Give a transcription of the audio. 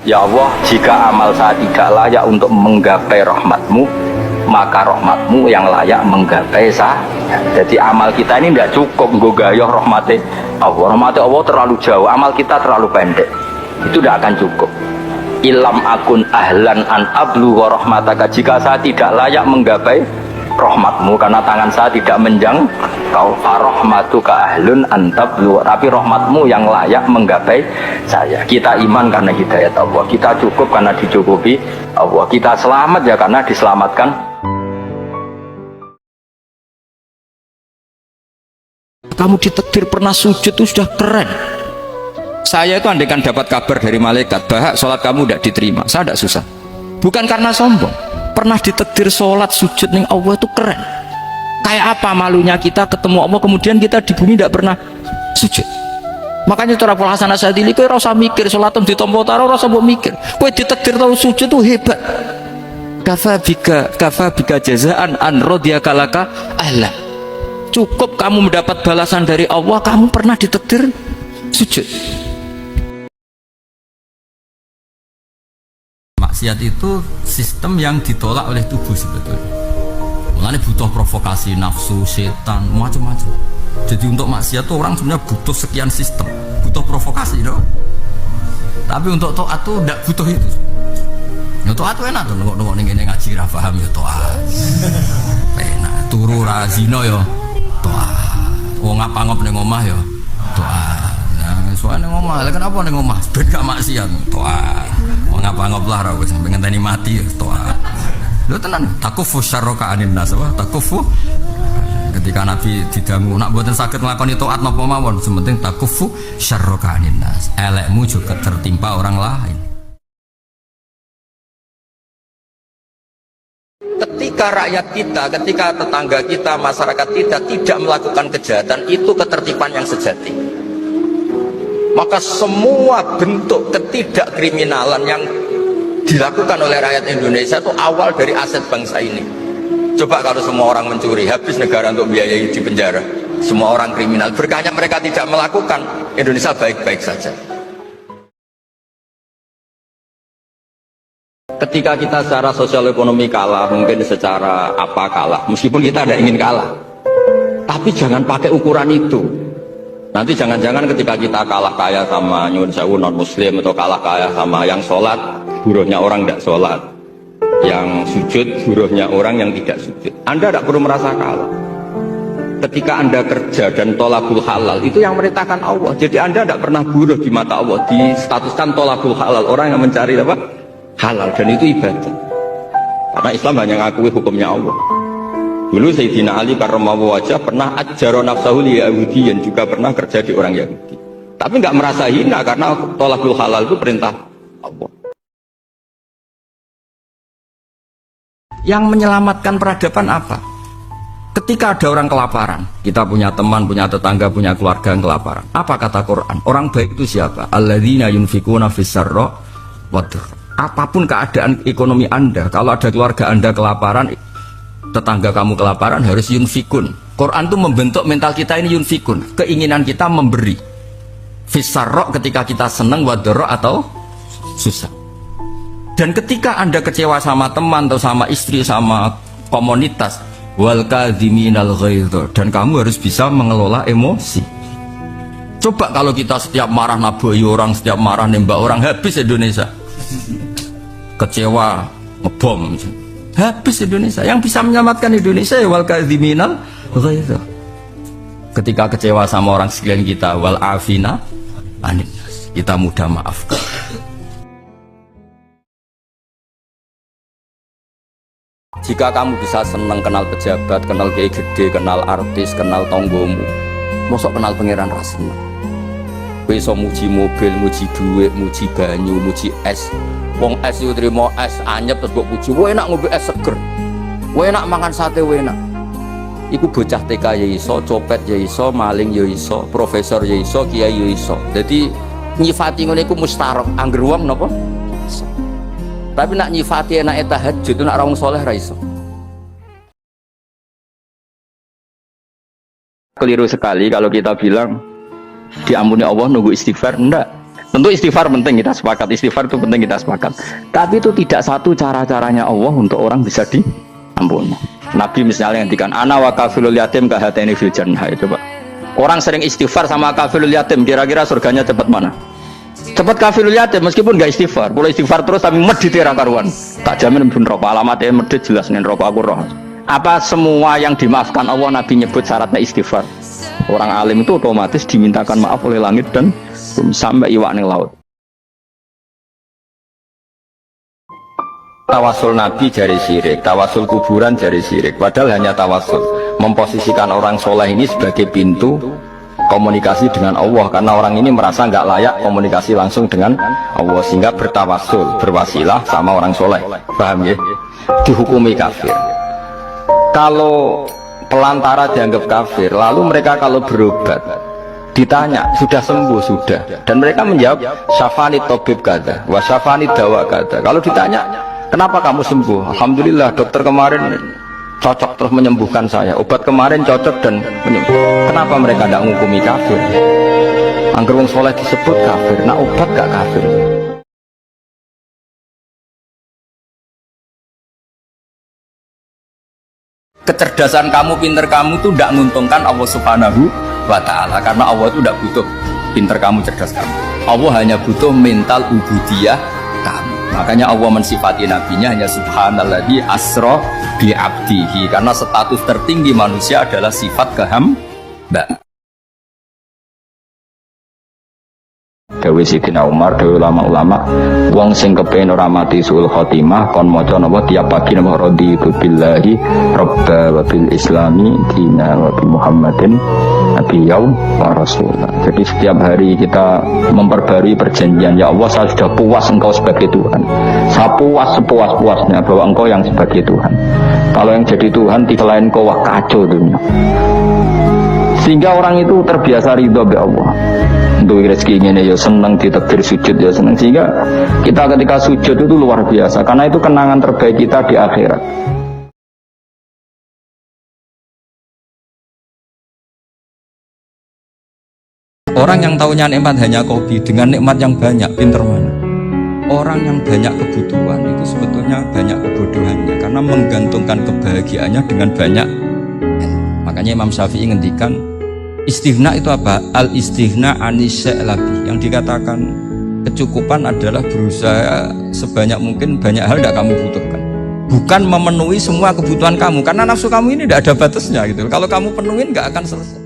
Ya Allah, jika amal saya tidak layak untuk menggapai rahmatmu, maka rahmatmu yang layak menggapai saya. Jadi amal kita ini tidak cukup nggogayoh rahmati Allah. Rahmati Allah terlalu jauh, amal kita terlalu pendek. Itu tidak akan cukup. Ilam akun ahlan an ablu wa rahmataka, jika saya tidak layak menggapai rahmatmu karena tangan saya tidak menjangkau, farahmatuka ahlun antablu, tapi rahmatmu yang layak menggapai saya. Kita iman karena hidayat Allah, kita cukup karena dicukupi Allah, kita selamat ya karena diselamatkan. Kamu ditakdir pernah sujud itu sudah keren. Saya itu andaikan dapat kabar dari malaikat bahwa sholat kamu tidak diterima, saya tidak susah, bukan karena sombong. Pernah ditakdir sholat sujud ning Allah itu keren. Kayak apa malunya kita ketemu Allah kemudian kita di bumi tidak pernah sujud. Makanya cara Abul Hasan Asyadzili kowe ora usah mikir sholat ditampa taro, ora usah mbok mikir. Kowe ditakdir tau sujud itu hebat. Kafa bika jazaan an radiyaka laka ahla. Cukup kamu mendapat balasan dari Allah, kamu pernah ditakdir sujud. Maksiat itu sistem yang ditolak oleh tubuh sebetulnya. Mulanya butuh provokasi nafsu, setan, macam-macam. Jadi untuk maksiat tuh orang sebenarnya butuh sekian sistem, butuh provokasi dong. Tapi untuk taat tuh tidak butuh itu. Ya taat tuh enak tuh, nengok nih ngaji rafaham ya taat. Enak, turu razino ya taat. Wong ngapa ngop neng omah ya taat. Nah, soalnya neng omah, kenapa neng omah? Ben gak maksiat taat. Ngapa ngoplah ra wis pengen tani mati ya toa. Lho tenan takufu syarroka anin nas apa takufu. Ketika Nabi didangu nak mboten saged nglakoni taat napa mawon, sementing takufu syarroka anin nas. Elekmu juga tertimpa orang lain. Ketika rakyat kita, ketika tetangga kita, masyarakat kita tidak melakukan kejahatan, itu ketertiban yang sejati. Maka semua bentuk ketidakkriminalan yang dilakukan oleh rakyat Indonesia itu awal dari aset bangsa ini. Coba kalau semua orang mencuri, habis negara untuk biayai di penjara. Semua orang kriminal, berkahnya mereka tidak melakukan, Indonesia baik-baik saja. Ketika kita secara sosial ekonomi kalah, mungkin secara apa kalah, meskipun kita tidak ingin kalah, tapi jangan pakai ukuran itu. Nanti jangan-jangan ketika kita kalah kaya sama nyuwun sewu non muslim, atau kalah kaya sama yang sholat, buruhnya orang tidak sholat, yang sujud, buruhnya orang yang tidak sujud, Anda tidak perlu merasa kalah. Ketika Anda kerja dan tolabul halal, itu yang merintahkan Allah. Jadi Anda tidak pernah buruh di mata Allah, distatuskan tolabul halal, orang yang mencari apa? Halal, dan itu ibadah. Karena Islam hanya mengakui hukumnya Allah. Dulu Sayyidina Ali karramallahu wajhah pernah ajaro nafsahu li Yahudiyan, juga pernah kerja di orang Yahudi. Tapi nggak merasa hina karena tolabul halal itu perintah Allah. Yang menyelamatkan peradaban apa? Ketika ada orang kelaparan, kita punya teman, punya tetangga, punya keluarga yang kelaparan. Apa kata Quran? Orang baik itu siapa? Alladzina yunfikuna fis-sarra wad-dharra. Apapun keadaan ekonomi Anda, kalau ada keluarga Anda kelaparan, tetangga kamu kelaparan, harus yunfikun. Quran itu membentuk mental kita ini yunfikun, keinginan kita memberi. Fisarro ketika kita senang, wadoro atau susah. Dan ketika Anda kecewa sama teman atau sama istri, sama komunitas, wal kadhiminal ghaidh, dan kamu harus bisa mengelola emosi. Coba kalau kita setiap marah nabohi orang, setiap marah nembak orang, habis Indonesia. Kecewa ngebom, habis Indonesia. Yang bisa menyelamatkan Indonesia ya wal kadhiminal ghaidh. Ketika kecewa sama orang sekalian kita, wal afina anin nas, kita mudah maafkan. Jika kamu bisa senang kenal pejabat, kenal kiai gede, kenal artis, kenal tonggomu, mosok kenal pangeran rasena. Kowe iso muji mobil, muji duit, muji banyu, muji es. Wong es yo trimo es anyep terus mbok puji, "Wah enak ngombe es seger. Wah enak mangan sate, wah enak." Iku bocah TK ya iso, copet ya iso, maling ya iso, profesor ya iso, kiai ya iso. Jadi nyifati ngono iku mustarok, angger wong napa? Iso. Tapi nak nyifati enake tahajud, nak ra wong saleh ra iso. Keliru sekali kalau kita bilang diampuni Allah nunggu istighfar, enggak. Tentu istighfar penting, kita sepakat. Istighfar itu penting, kita sepakat. Tapi itu tidak satu cara-caranya Allah untuk orang bisa diampuni. Nabi misalnya ngendikan ana wa kafilul yatim kahateni fil jannah. Coba. Orang sering istighfar sama kafilul yatim, kira-kira surganya cepat mana? Cepat kafilul yatim meskipun gak istighfar. Kalau istighfar terus tapi medit ra karuan. Tak jamin pun rokok alamatnya medit jelas nih rokok aku roh. Apa semua yang dimaafkan Allah Nabi nyebut syaratnya istighfar? Orang alim itu otomatis dimintakan maaf oleh langit dan sampai iwak ning laut. Tawasul Nabi jari syirik, tawasul kuburan jari syirik. Padahal hanya tawasul, memposisikan orang soleh ini sebagai pintu komunikasi dengan Allah, karena orang ini merasa nggak layak komunikasi langsung dengan Allah, sehingga bertawasul, berwasilah sama orang soleh. Paham ya? Dihukumi kafir. Kalau pelantara dianggap kafir, lalu mereka kalau berobat ditanya sudah sembuh sudah, dan mereka menjawab syafani tobib kata, wa syafani dawa kata. Kalau ditanya kenapa kamu sembuh? Alhamdulillah dokter kemarin cocok terus menyembuhkan saya. Obat kemarin cocok dan menyembuh. Kenapa mereka tidak menghukumi kafir? Angger wong soleh disebut kafir, nah obat gak kafir. Kecerdasan kamu, pinter kamu itu tidak menguntungkan Allah Subhanahu wa Ta'ala, karena Allah itu tidak butuh pinter kamu, cerdas kamu. Allah hanya butuh mental ubudiyah kamu. Makanya Allah mensifati nabinya hanya subhanalladzi asra bi abdihi, karena status tertinggi manusia adalah sifat kehambaan. Dewi Sidina Umar, dewi ulama-ulama, wong sing kepengin ora mati suul khotimah kon maca napa tiap pagi napa raditu billahi robba wa bil islami dina wa bi Muhammadin nabiyyan wa rasulah. Jadi setiap hari kita memperbarui perjanjian, ya Allah saya sudah puas engkau sebagai Tuhan, saya puas sepuas-puasnya bahwa engkau yang sebagai Tuhan. Kalau yang jadi Tuhan tidak lain kau, wah kacau dunia. Sehingga orang itu terbiasa ridho be Allah. Untuk rezeki ini ya senang, ditakdir sujud ya senang. Sehingga kita ketika sujud itu luar biasa, karena itu kenangan terbaik kita di akhirat. Orang yang tahunya nikmat hanya kopi dengan nikmat yang banyak, pinter mana? Orang yang banyak kebutuhan itu sebetulnya banyak kebodohannya, karena menggantungkan kebahagiaannya dengan banyak. Makanya Imam Syafi'i ngendikan istighna itu apa? Al-istighna anisya'i, yang dikatakan kecukupan adalah berusaha sebanyak mungkin banyak hal tidak kamu butuhkan, bukan memenuhi semua kebutuhan kamu, karena nafsu kamu ini tidak ada batasnya gitu. Kalau kamu penuhin nggak akan selesai.